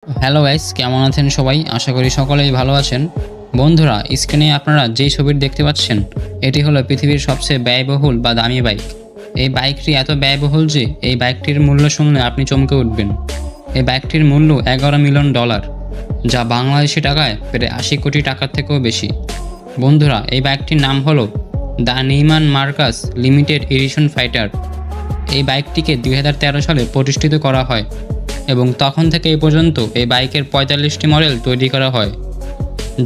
Hello guys, কেমন আছেন সবাই? আশা করি সকলেই ভালো আছেন। বন্ধুরা, স্ক্রিনে আপনারা যেই ছবিটি দেখতে পাচ্ছেন, এটি হলো পৃথিবীর সবচেয়ে ব্যয়বহুল বা দামি বাইক। এই বাইকটি এত ব্যয়বহুল যে এই বাইকটির মূল্য শুনলে আপনি চমকে উঠবেন। এই বাইকটির মূল্য $11 মিলিয়ন, যা বাংলাদেশি টাকায় প্রায় 80 কোটি টাকার থেকেও বেশি। বন্ধুরা, এই বাইকটির নাম হলো the Neiman Marcus limited edition fighter. এই বাইকটিকে 2013 সালে প্রতিষ্ঠিত করা হয় এবং তখন থেকে এই পর্যন্ত এই বাইকের 45টি মডেল তৈরি করা হয়,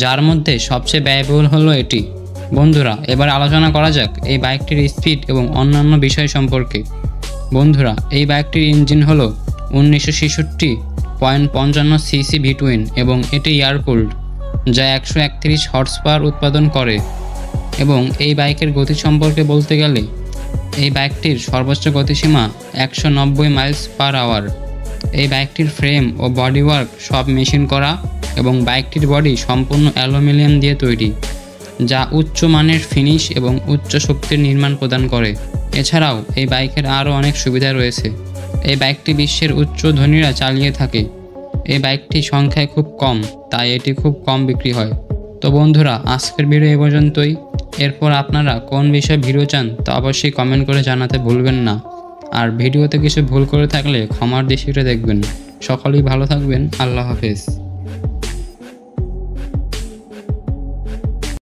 যার মধ্যে সবচেয়ে ব্যয়বহুল হলো এটি। বন্ধুরা, এবার আলোচনা করা যাক এই বাইকটির স্পিড এবং অন্যান্য বিষয় সম্পর্কে। বন্ধুরা, এই বাইকটির ইঞ্জিন হলো 1966.55 সিসি ভি-টুইন এবং এটি এয়ারকুলড, যা 131 হর্স পাওয়ার উৎপাদন করে। এবং এই বাইকের গতি সম্পর্কে বলতে গেলে এই বাইকটির সর্বোচ্চ গতিসীমা 190 মাইলস পার আওয়ার। এই বাইকটির ফ্রেম ও বডি ওয়ার্ক সব মেশিন করা এবং বাইকটির বডি সম্পূর্ণ অ্যালুমিনিয়াম দিয়ে তৈরি, যা উচ্চ মানের ফিনিশ এবং উচ্চ শক্তির নির্মাণ প্রদান করে। এছাড়াও এই বাইকের আরও অনেক সুবিধা রয়েছে। এই বাইকটি বিশ্বের উচ্চ ধনীরা চালিয়ে থাকে। এই বাইকটি সংখ্যায় খুব কম, তাই এটি খুব কম বিক্রি হয়। তো বন্ধুরা, আজকের ভিডিও এ পর্যন্তই। এরপর আপনারা কোন বিষয়ে ভিডিও চান তা অবশ্যই কমেন্ট করে জানাতে ভুলবেন না। আর ভিডিওতে কিছু ভুল করে থাকলে ক্ষমার দৃষ্টিতে দেখবেন। সকলেই ভালো থাকবেন। আল্লাহ হাফেজ।